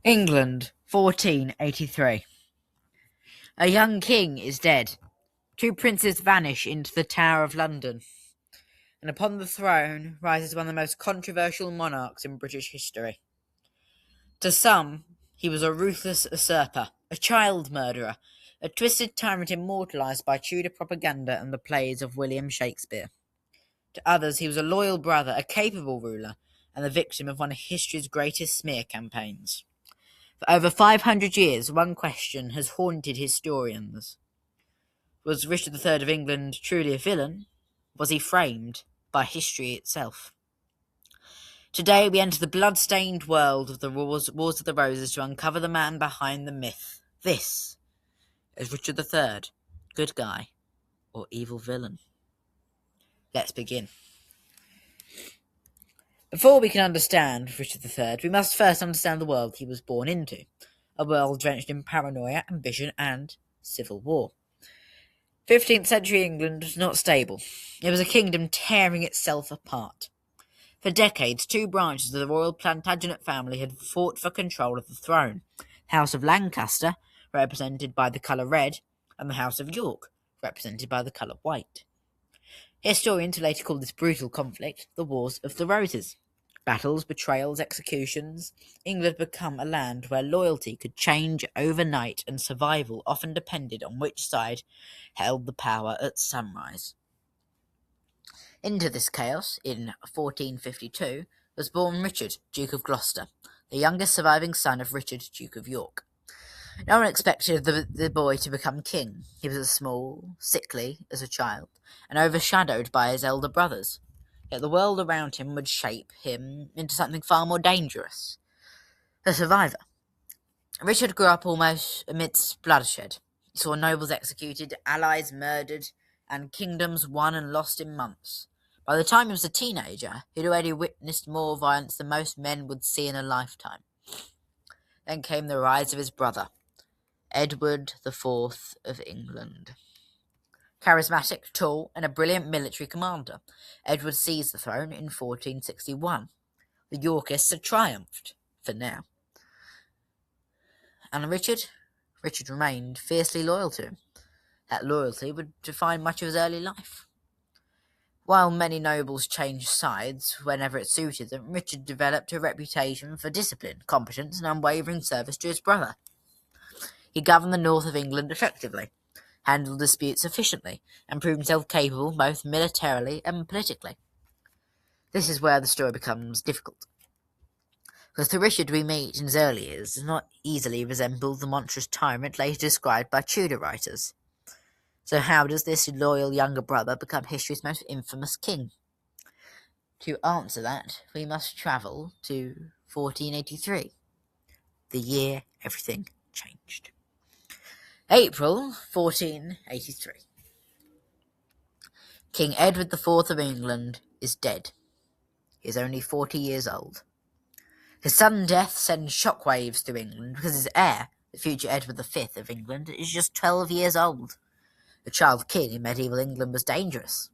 England, 1483. A young king is dead. Two princes vanish into the Tower of London, and upon the throne rises one of the most controversial monarchs in British history. To some, he was a ruthless usurper, a child murderer, a twisted tyrant immortalised by Tudor propaganda and the plays of William Shakespeare. To others, he was a loyal brother, a capable ruler, and the victim of one of history's greatest smear campaigns. For over 500 years, one question has haunted historians. Was Richard III of England truly a villain? Was he framed by history itself? Today we enter the blood-stained world of the Wars of the Roses to uncover the man behind the myth. This is Richard III, good guy or evil villain. Let's begin. Before we can understand Richard III, we must first understand the world he was born into, a world drenched in paranoia, ambition, and civil war. 15th century England was not stable. It was a kingdom tearing itself apart. For decades, two branches of the royal Plantagenet family had fought for control of the throne: the House of Lancaster, represented by the colour red, and the House of York, represented by the colour white. Historians later called this brutal conflict the Wars of the Roses. Battles, betrayals, executions. England had become a land where loyalty could change overnight, and survival often depended on which side held the power at sunrise. Into this chaos, in 1452, was born Richard, Duke of Gloucester, the youngest surviving son of Richard, Duke of York. No one expected the boy to become king. He was small, sickly as a child, and overshadowed by his elder brothers. Yet the world around him would shape him into something far more dangerous: a survivor. Richard grew up almost amidst bloodshed. He saw nobles executed, allies murdered, and kingdoms won and lost in months. By the time he was a teenager, he'd already witnessed more violence than most men would see in a lifetime. Then came the rise of his brother, Edward IV of England. Charismatic, tall, and a brilliant military commander, Edward seized the throne in 1461. The Yorkists had triumphed, for now. And Richard remained fiercely loyal to him. That loyalty would define much of his early life. While many nobles changed sides whenever it suited them, Richard developed a reputation for discipline, competence, and unwavering service to his brother. He governed the north of England effectively, handled disputes efficiently, and proved himself capable both militarily and politically. This is where the story becomes difficult, because the Richard we meet in his early years does not easily resemble the monstrous tyrant later described by Tudor writers. So how does this loyal younger brother become history's most infamous king? To answer that, we must travel to 1483, the year everything changed. April 1483. King Edward IV of England is dead. He is only 40 years old. His sudden death sends shockwaves through England because his heir, the future Edward V of England, is just 12 years old. The child king in medieval England was dangerous.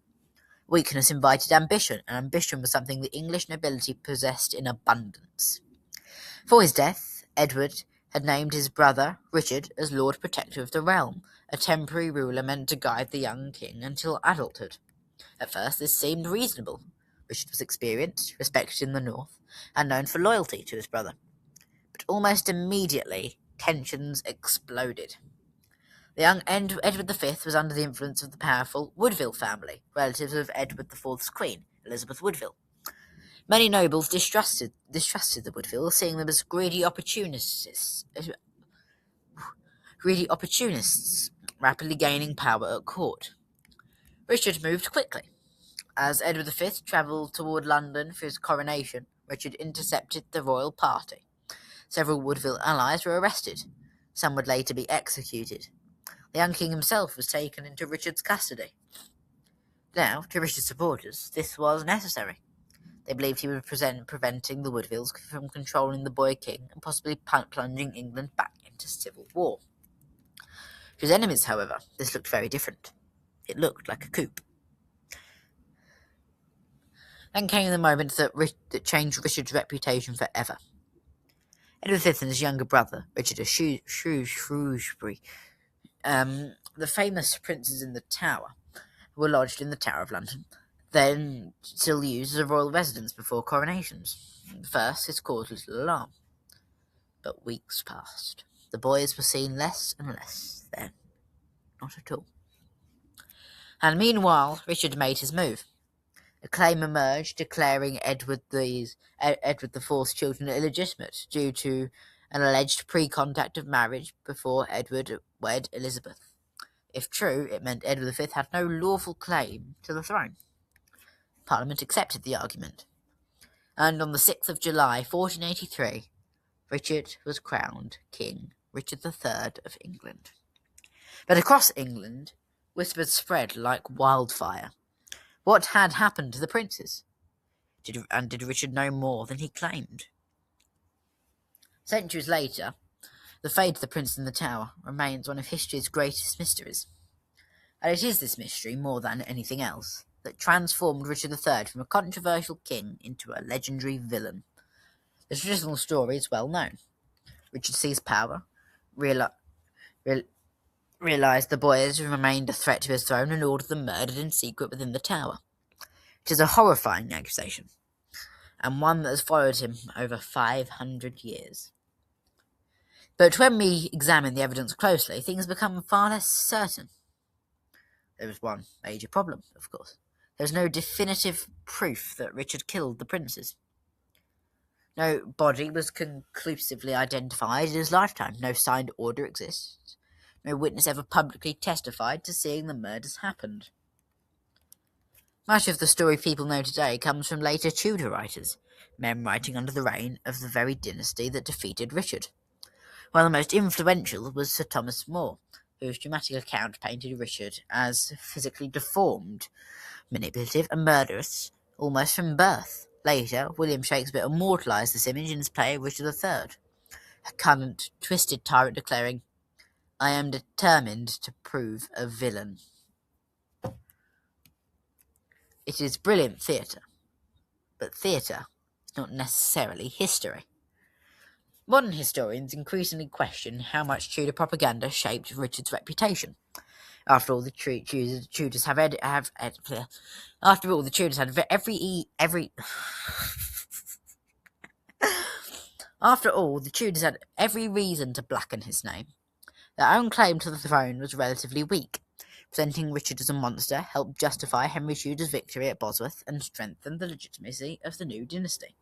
Weakness invited ambition, and ambition was something the English nobility possessed in abundance. For his death, Edward had named his brother Richard as Lord Protector of the realm, a temporary ruler meant to guide the young king until adulthood. At first this seemed reasonable. Richard was experienced, respected in the north, and known for loyalty to his brother. But almost immediately, tensions exploded. The young Edward V was under the influence of the powerful Woodville family, relatives of Edward IV's queen, Elizabeth Woodville. Many nobles distrusted the Woodvilles, seeing them as greedy opportunists, rapidly gaining power at court. Richard moved quickly. As Edward V travelled toward London for his coronation, Richard intercepted the royal party. Several Woodville allies were arrested. Some would later be executed. The young king himself was taken into Richard's custody. Now, to Richard's supporters, this was necessary. They believed he was preventing the Woodvilles from controlling the boy king and possibly plunging England back into civil war. To his enemies, however, this looked very different. It looked like a coup. Then came the moment that changed Richard's reputation forever. Edward V and his younger brother, Richard of Shrewsbury, the famous princes in the Tower, were lodged in the Tower of London, then still used as a royal residence before coronations. At first, this caused little alarm. But weeks passed. The boys were seen less and less then. Not at all. And meanwhile, Richard made his move. A claim emerged declaring Edward IV's children illegitimate due to an alleged pre-contact of marriage before Edward wed Elizabeth. If true, it meant Edward V had no lawful claim to the throne. Parliament accepted the argument, and on the 6th of July 1483, Richard was crowned King Richard III of England. But across England, whispers spread like wildfire. What had happened to the princes? Did Richard know more than he claimed? Centuries later, the fate of the prince in the Tower remains one of history's greatest mysteries. And it is this mystery, more than anything else, that transformed Richard III from a controversial king into a legendary villain. The traditional story is well known. Richard seized power, realized the boys remained a threat to his throne, and ordered them murdered in secret within the Tower. It is a horrifying accusation, and one that has followed him over 500 years. But when we examine the evidence closely, things become far less certain. There was one major problem, of course. There is no definitive proof that Richard killed the princes. No body was conclusively identified in his lifetime. No signed order exists. No witness ever publicly testified to seeing the murders happened. Much of the story people know today comes from later Tudor writers, men writing under the reign of the very dynasty that defeated Richard. One of the most influential was Sir Thomas More, whose dramatic account painted Richard as physically deformed, manipulative, and murderous almost from birth. Later, William Shakespeare immortalised this image in his play Richard III, a cunning, twisted tyrant declaring, "I am determined to prove a villain." It is brilliant theatre, but theatre is not necessarily history. Modern historians increasingly question how much Tudor propaganda shaped Richard's reputation. After all, the Tudors had every reason to blacken his name. Their own claim to the throne was relatively weak. Presenting Richard as a monster helped justify Henry Tudor's victory at Bosworth and strengthen the legitimacy of the new dynasty.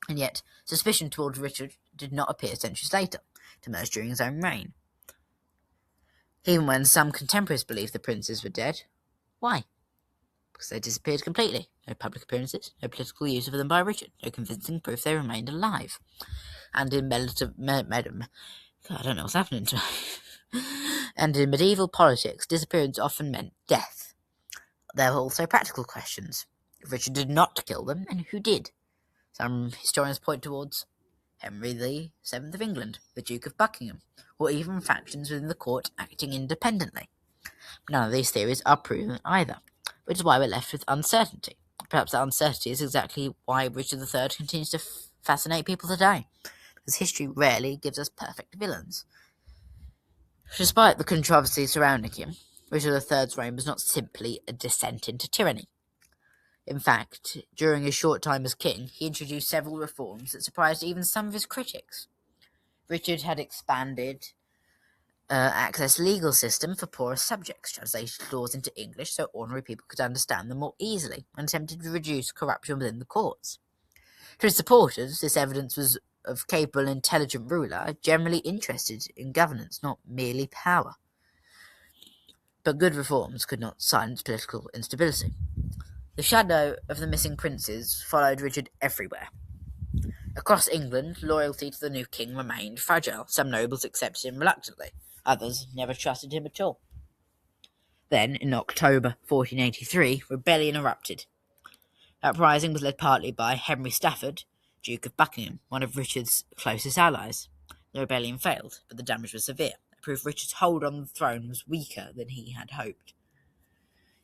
And yet, suspicion towards Richard did not appear centuries later, to emerge during his own reign. Even when some contemporaries believed the princes were dead. Why? Because they disappeared completely. No public appearances, no political use of them by Richard, no convincing proof they remained alive. And in And in medieval politics, disappearance often meant death. There were also practical questions. If Richard did not kill them, then who did? Some historians point towards Henry VII of England, the Duke of Buckingham, or even factions within the court acting independently. None of these theories are proven either, which is why we're left with uncertainty. Perhaps that uncertainty is exactly why Richard III continues to fascinate people today, because history rarely gives us perfect villains. Despite the controversy surrounding him, Richard III's reign was not simply a descent into tyranny. In fact, during his short time as king, he introduced several reforms that surprised even some of his critics. Richard had expanded access legal system for poorer subjects, translated laws into English so ordinary people could understand them more easily, and attempted to reduce corruption within the courts. To his supporters, this evidence was of capable and intelligent ruler, generally interested in governance, not merely power. But good reforms could not silence political instability. The shadow of the missing princes followed Richard everywhere. Across England, loyalty to the new king remained fragile. Some nobles accepted him reluctantly. Others never trusted him at all. Then, in October 1483, rebellion erupted. The uprising was led partly by Henry Stafford, Duke of Buckingham, one of Richard's closest allies. The rebellion failed, but the damage was severe. It proved Richard's hold on the throne was weaker than he had hoped.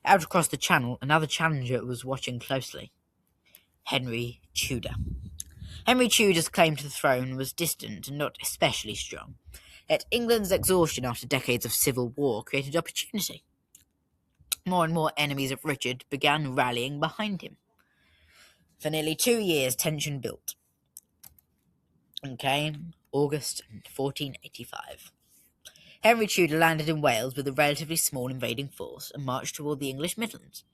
Out across the Channel, another challenger was watching closely. Henry Tudor. Henry Tudor's claim to the throne was distant and not especially strong, yet England's exhaustion after decades of civil war created opportunity. More and more enemies of Richard began rallying behind him. For nearly 2 years, tension built, and came August 1485. Henry Tudor landed in Wales with a relatively small invading force and marched toward the English Midlands.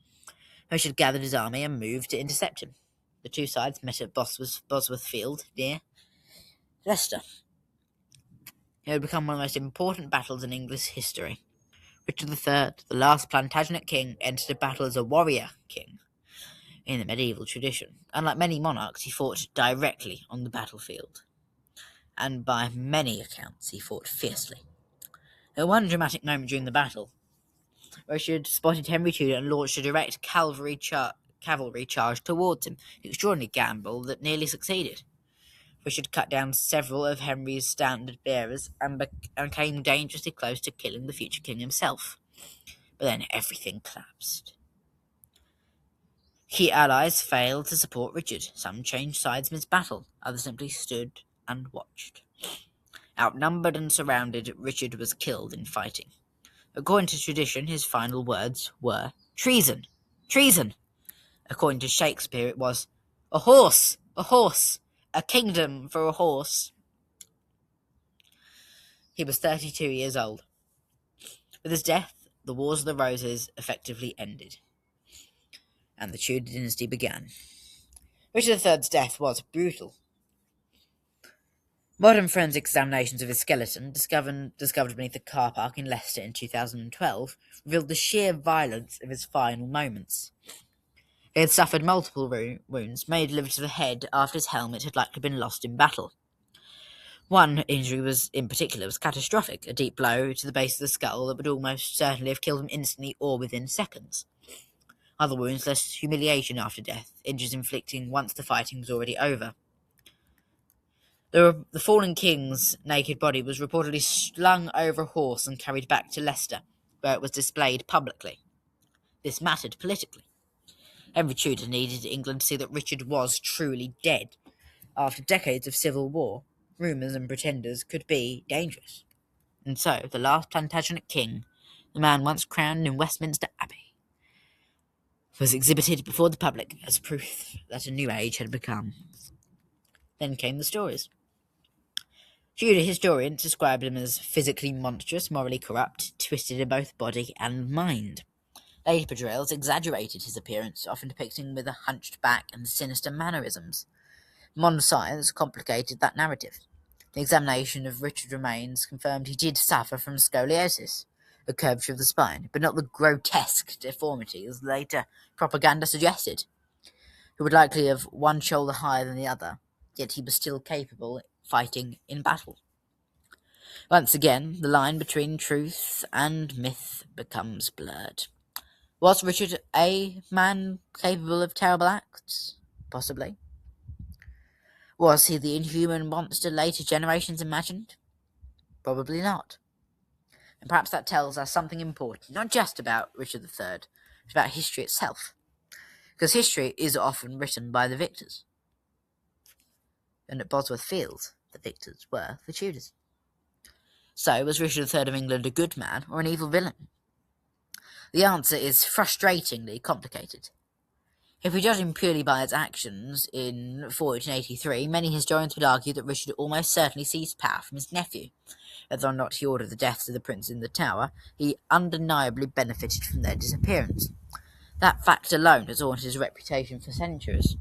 Richard gathered his army and moved to intercept him. The two sides met at Bosworth Field near Leicester. It had become one of the most important battles in English history. Richard III, the last Plantagenet king, entered a battle as a warrior king in the medieval tradition. Unlike many monarchs, he fought directly on the battlefield, and by many accounts he fought fiercely. At one dramatic moment during the battle, Richard spotted Henry Tudor and launched a direct cavalry charge towards him, an extraordinary gamble that nearly succeeded. Richard cut down several of Henry's standard bearers and came dangerously close to killing the future king himself. But then everything collapsed. Key allies failed to support Richard. Some changed sides mid-battle, others simply stood and watched. Outnumbered and surrounded, Richard was killed in fighting. According to tradition, his final words were, "Treason! Treason!" According to Shakespeare, it was, "A horse! A horse! A kingdom for a horse!" He was 32 years old. With his death, the Wars of the Roses effectively ended, and the Tudor dynasty began. Richard III's death was brutal. Modern forensic examinations of his skeleton, discovered beneath a car park in Leicester in 2012, revealed the sheer violence of his final moments. He had suffered multiple wounds, many delivered to the head after his helmet had likely been lost in battle. One injury in particular was catastrophic, a deep blow to the base of the skull that would almost certainly have killed him instantly or within seconds. Other wounds left humiliation after death, injuries inflicted once the fighting was already over. The fallen king's naked body was reportedly slung over a horse and carried back to Leicester, where it was displayed publicly. This mattered politically. Henry Tudor needed England to see that Richard was truly dead. After decades of civil war, rumours and pretenders could be dangerous. And so, the last Plantagenet king, the man once crowned in Westminster Abbey, was exhibited before the public as proof that a new age had begun. Then came the stories. Tudor historians described him as physically monstrous, morally corrupt, twisted in both body and mind. Later portrayals exaggerated his appearance, often depicting him with a hunched back and sinister mannerisms. Modern science complicated that narrative. The examination of Richard's remains confirmed he did suffer from scoliosis, a curvature of the spine, but not the grotesque deformities later propaganda suggested. He would likely have one shoulder higher than the other, yet he was still capable of fighting in battle. Once again, the line between truth and myth becomes blurred. Was Richard a man capable of terrible acts? Possibly. Was he the inhuman monster later generations imagined? Probably not. And perhaps that tells us something important, not just about Richard III, but about history itself. Because history is often written by the victors. And at Bosworth Field, the victors were the Tudors. So, was Richard III of England a good man or an evil villain? The answer is frustratingly complicated. If we judge him purely by his actions in 1483, many historians would argue that Richard almost certainly seized power from his nephew. Whether or not he ordered the deaths of the princes in the Tower, he undeniably benefited from their disappearance. That fact alone has haunted his reputation for centuries.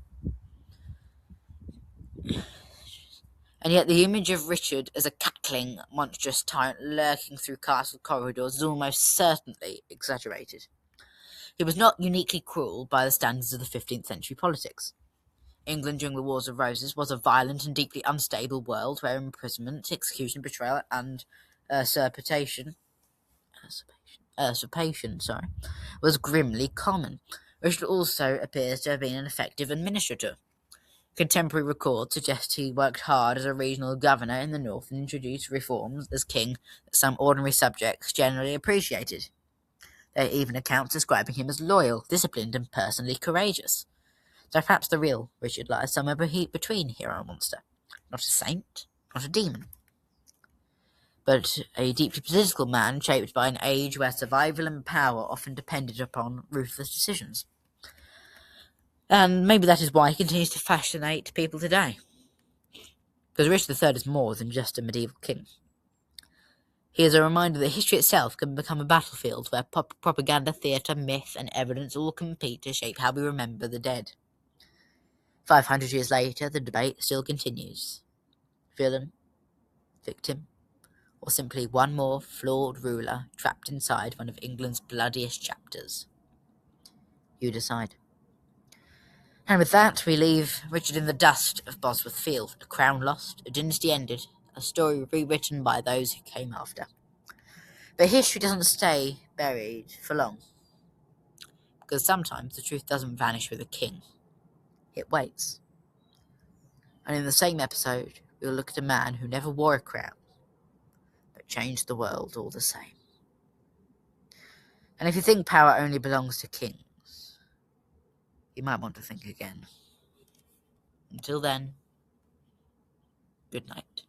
And yet the image of Richard as a cackling, monstrous tyrant lurking through castle corridors is almost certainly exaggerated. He was not uniquely cruel by the standards of the 15th century politics. England during the Wars of Roses was a violent and deeply unstable world where imprisonment, execution, betrayal, and usurpation was grimly common. Richard also appears to have been an effective administrator. Contemporary records suggest he worked hard as a regional governor in the north and introduced reforms as king that some ordinary subjects generally appreciated. There are even accounts describing him as loyal, disciplined, and personally courageous. So perhaps the real Richard lies somewhere between hero and monster. Not a saint, not a demon, but a deeply political man shaped by an age where survival and power often depended upon ruthless decisions. And maybe that is why he continues to fascinate people today. Because Richard III is more than just a medieval king. He is a reminder that history itself can become a battlefield where propaganda, theatre, myth, and evidence all compete to shape how we remember the dead. 500 years later, the debate still continues. Villain, victim, or simply one more flawed ruler trapped inside one of England's bloodiest chapters. You decide. And with that, we leave Richard in the dust of Bosworth Field, a crown lost, a dynasty ended, a story rewritten by those who came after. But history doesn't stay buried for long, because sometimes the truth doesn't vanish with a king. It waits. And in the same episode, we'll look at a man who never wore a crown, but changed the world all the same. And if you think power only belongs to kings, you might want to think again. Until then, good night.